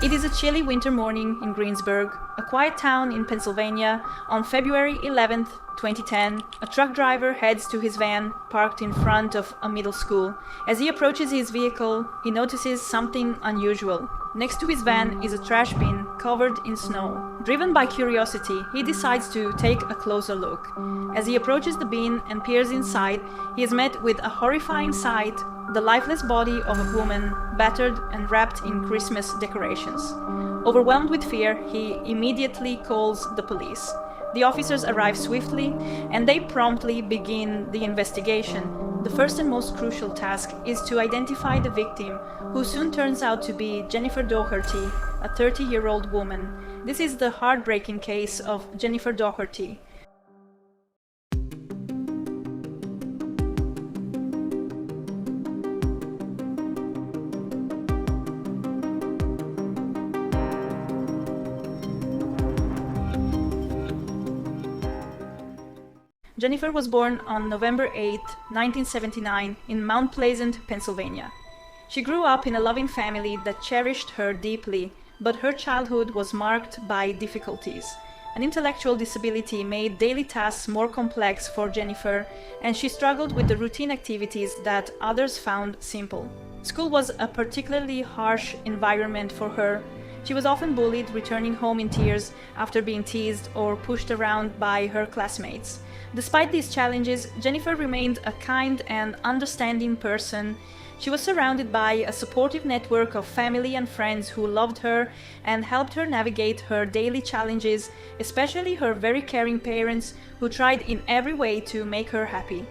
It is a chilly winter morning in Greensburg, a quiet town in Pennsylvania. On February 11th, 2010, a truck driver heads to his van parked in front of a middle school. As he approaches his vehicle, he notices something unusual. Next to his van is a trash bin covered in snow. Driven by curiosity, he decides to take a closer look. As he approaches the bin and peers inside, he is met with a horrifying sight: the lifeless body of a woman, battered and wrapped in Christmas decorations. Overwhelmed with fear, he immediately calls the police. The officers arrive swiftly, and they promptly begin the investigation. The first and most crucial task is to identify the victim, who soon turns out to be Jennifer Daugherty, a 30-year-old woman. This is the heartbreaking case of Jennifer Daugherty. Jennifer was born on November 8, 1979, in Mount Pleasant, Pennsylvania. She grew up in a loving family that cherished her deeply, but her childhood was marked by difficulties. An intellectual disability made daily tasks more complex for Jennifer, and she struggled with the routine activities that others found simple. School was a particularly harsh environment for her. She was often bullied, returning home in tears after being teased or pushed around by her classmates. Despite these challenges, Jennifer remained a kind and understanding person. She was surrounded by a supportive network of family and friends who loved her and helped her navigate her daily challenges, especially her very caring parents who tried in every way to make her happy.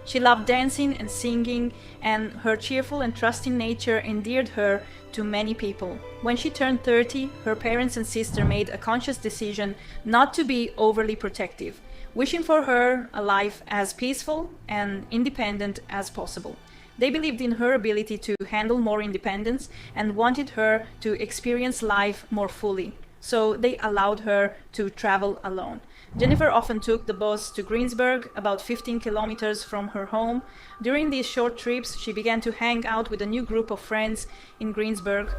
She loved dancing and singing, and her cheerful and trusting nature endeared her to many people. When she turned 30, her parents and sister made a conscious decision not to be overly protective, wishing for her a life as peaceful and independent as possible. They believed in her ability to handle more independence and wanted her to experience life more fully, so they allowed her to travel alone. Jennifer often took the bus to Greensburg, about 15 kilometers from her home. During these short trips, she began to hang out with a new group of friends in Greensburg.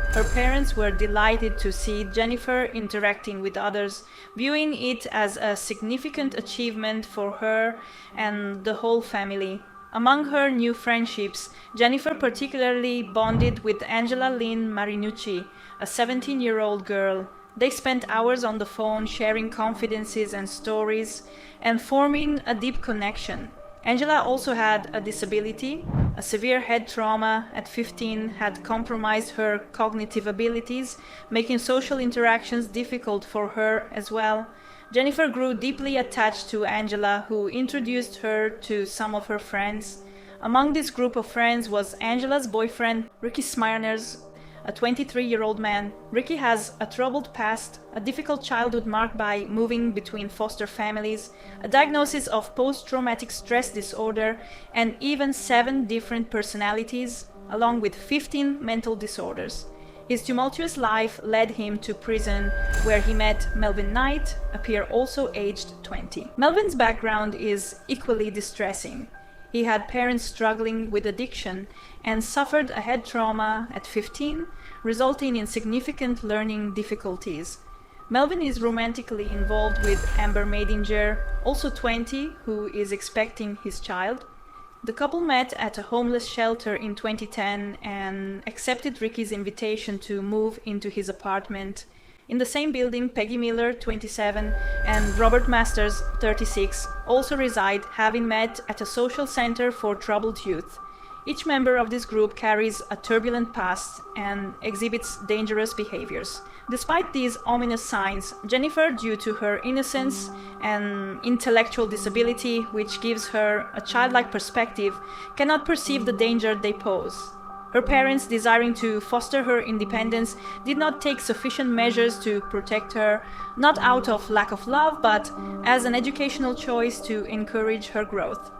Her parents were delighted to see Jennifer interacting with others, viewing it as a significant achievement for her and the whole family. Among her new friendships, Jennifer particularly bonded with Angela Lynn Marinucci, a 17-year-old girl. They spent hours on the phone sharing confidences and stories and forming a deep connection. Angela also had a disability. A severe head trauma at 15 had compromised her cognitive abilities, making social interactions difficult for her as well. Jennifer grew deeply attached to Angela, who introduced her to some of her friends. Among this group of friends was Angela's boyfriend, Ricky Smirners, a 23-year-old man. Ricky has a troubled past, a difficult childhood marked by moving between foster families, a diagnosis of post-traumatic stress disorder, and even 7 different personalities, along with 15 mental disorders. His tumultuous life led him to prison, where he met Melvin Knight, a peer also aged 20. Melvin's background is equally distressing. He had parents struggling with addiction and suffered a head trauma at 15, resulting in significant learning difficulties. Melvin is romantically involved with Amber Madinger, also 20, who is expecting his child. The couple met at a homeless shelter in 2010 and accepted Ricky's invitation to move into his apartment. In the same building, Peggy Miller, 27, and Robert Masters, 36, also reside, having met at a social center for troubled youth. Each member of this group carries a turbulent past and exhibits dangerous behaviors. Despite these ominous signs, Jennifer, due to her innocence and intellectual disability, which gives her a childlike perspective, cannot perceive the danger they pose. Her parents, desiring to foster her independence, did not take sufficient measures to protect her, not out of lack of love, but as an educational choice to encourage her growth.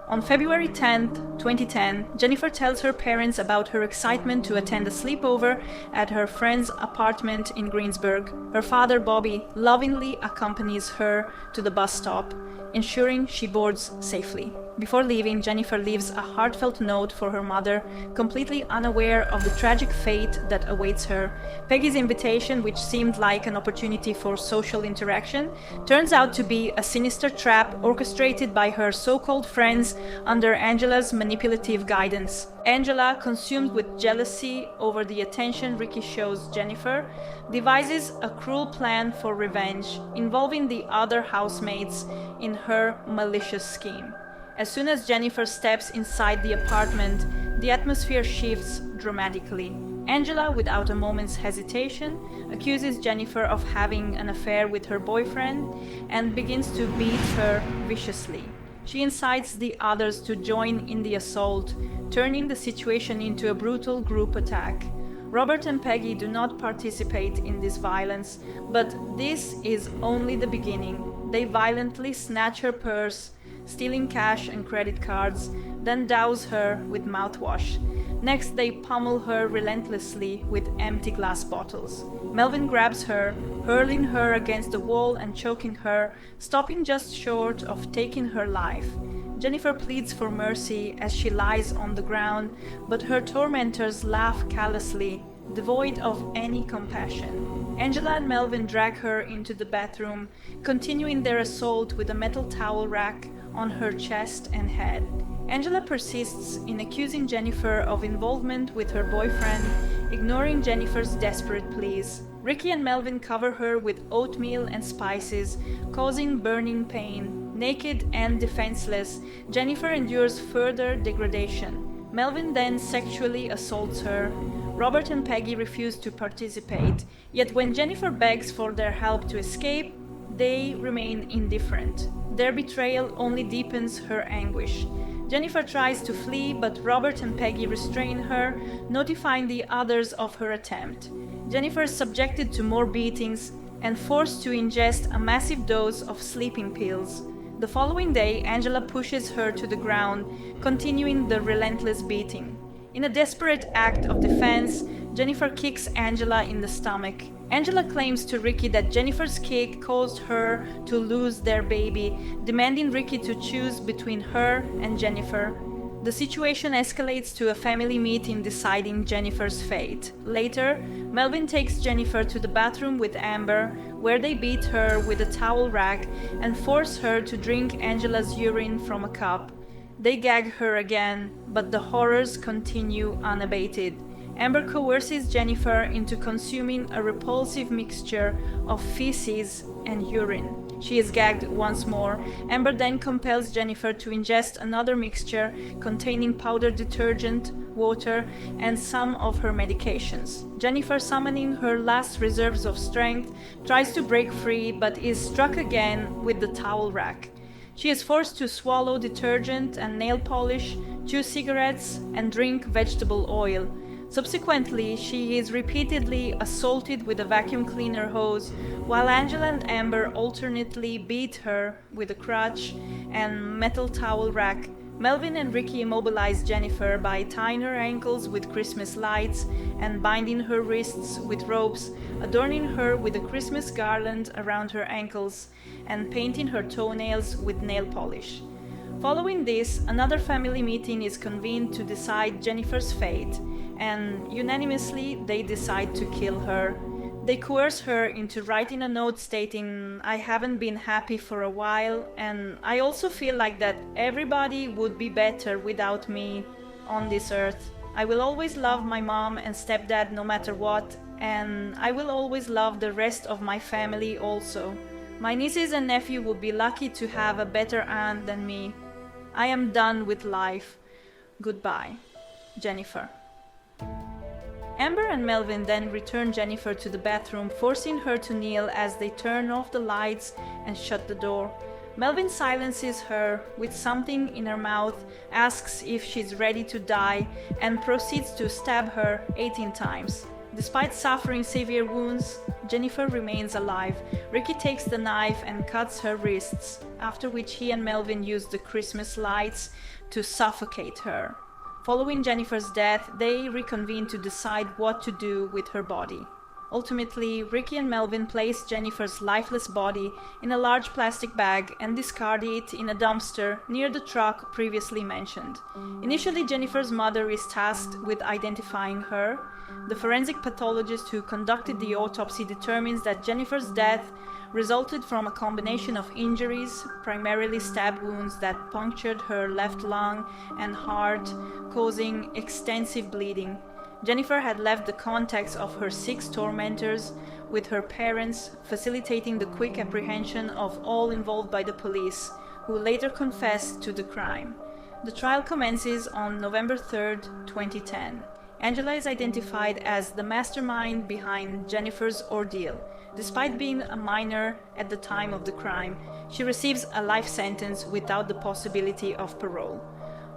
On February 10, 2010, Jennifer tells her parents about her excitement to attend a sleepover at her friend's apartment in Greensburg. Her father, Bobby, lovingly accompanies her to the bus stop, ensuring she boards safely. Before leaving, Jennifer leaves a heartfelt note for her mother, completely unaware of the tragic fate that awaits her. Peggy's invitation, which seemed like an opportunity for social interaction, turns out to be a sinister trap orchestrated by her so-called friends under Angela's manipulative guidance. Angela, consumed with jealousy over the attention Ricky shows Jennifer, devises a cruel plan for revenge, involving the other housemates in her malicious scheme. As soon as Jennifer steps inside the apartment, the atmosphere shifts dramatically. Angela, without a moment's hesitation, accuses Jennifer of having an affair with her boyfriend and begins to beat her viciously. She incites the others to join in the assault, turning the situation into a brutal group attack. Robert and Peggy do not participate in this violence, but this is only the beginning. They violently snatch her purse, stealing cash and credit cards, then douse her with mouthwash. Next, they pummel her relentlessly with empty glass bottles. Melvin grabs her, hurling her against the wall and choking her, stopping just short of taking her life. Jennifer pleads for mercy as she lies on the ground, but her tormentors laugh callously, devoid of any compassion. Angela and Melvin drag her into the bathroom, continuing their assault with a metal towel rack on her chest and head. Angela persists in accusing Jennifer of involvement with her boyfriend, ignoring Jennifer's desperate pleas. Ricky and Melvin cover her with oatmeal and spices, causing burning pain. Naked and defenseless, Jennifer endures further degradation. Melvin then sexually assaults her. Robert and Peggy refuse to participate, yet when Jennifer begs for their help to escape, they remain indifferent. Their betrayal only deepens her anguish. Jennifer tries to flee, but Robert and Peggy restrain her, notifying the others of her attempt. Jennifer is subjected to more beatings and forced to ingest a massive dose of sleeping pills. The following day, Angela pushes her to the ground, continuing the relentless beating. In a desperate act of defense, Jennifer kicks Angela in the stomach. Angela claims to Ricky that Jennifer's kick caused her to lose their baby, demanding Ricky to choose between her and Jennifer. The situation escalates to a family meeting deciding Jennifer's fate. Later, Melvin takes Jennifer to the bathroom with Amber, where they beat her with a towel rack and force her to drink Angela's urine from a cup. They gag her again, but the horrors continue unabated. Amber coerces Jennifer into consuming a repulsive mixture of feces and urine. She is gagged once more. Amber then compels Jennifer to ingest another mixture containing powdered detergent, water, and some of her medications. Jennifer, summoning her last reserves of strength, tries to break free but is struck again with the towel rack. She is forced to swallow detergent and nail polish, chew cigarettes, and drink vegetable oil. Subsequently, she is repeatedly assaulted with a vacuum cleaner hose, while Angela and Amber alternately beat her with a crutch and metal towel rack. Melvin and Ricky immobilize Jennifer by tying her ankles with Christmas lights and binding her wrists with ropes, adorning her with a Christmas garland around her ankles, and painting her toenails with nail polish. Following this, another family meeting is convened to decide Jennifer's fate, and unanimously they decide to kill her. They coerce her into writing a note stating, "I haven't been happy for a while, and I also feel like that everybody would be better without me on this earth. I will always love my mom and stepdad no matter what, and I will always love the rest of my family also. My nieces and nephew would be lucky to have a better aunt than me. I am done with life. Goodbye. Jennifer." Amber and Melvin then return Jennifer to the bathroom, forcing her to kneel as they turn off the lights and shut the door. Melvin silences her with something in her mouth, asks if she's ready to die, and proceeds to stab her 18 times. Despite suffering severe wounds, Jennifer remains alive. Ricky takes the knife and cuts her wrists, after which he and Melvin use the Christmas lights to suffocate her. Following Jennifer's death, they reconvene to decide what to do with her body. Ultimately, Ricky and Melvin placed Jennifer's lifeless body in a large plastic bag and discarded it in a dumpster near the truck previously mentioned. Initially, Jennifer's mother is tasked with identifying her. The forensic pathologist who conducted the autopsy determines that Jennifer's death resulted from a combination of injuries, primarily stab wounds that punctured her left lung and heart, causing extensive bleeding. Jennifer had left the contacts of her 6 tormentors with her parents, facilitating the quick apprehension of all involved by the police, who later confessed to the crime. The trial commences on November 3, 2010. Angela is identified as the mastermind behind Jennifer's ordeal. Despite being a minor at the time of the crime, she receives a life sentence without the possibility of parole.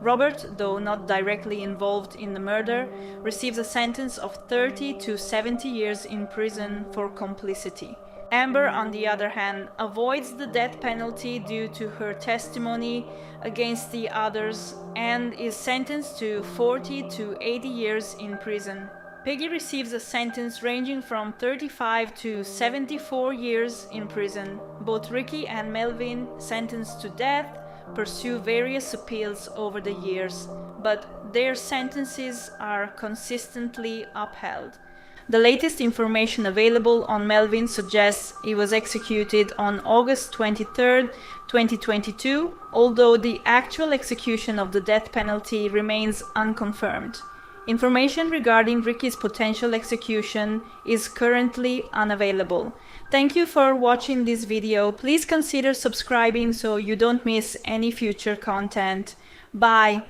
Robert, though not directly involved in the murder, receives a sentence of 30 to 70 years in prison for complicity. Amber, on the other hand, avoids the death penalty due to her testimony against the others and is sentenced to 40 to 80 years in prison. Peggy receives a sentence ranging from 35 to 74 years in prison. Both Ricky and Melvin, sentenced to death, pursue various appeals over the years, but their sentences are consistently upheld. The latest information available on Melvin suggests he was executed on August 23, 2022, although the actual execution of the death penalty remains unconfirmed. Information regarding Ricky's potential execution is currently unavailable. Thank you for watching this video. Please consider subscribing so you don't miss any future content. Bye!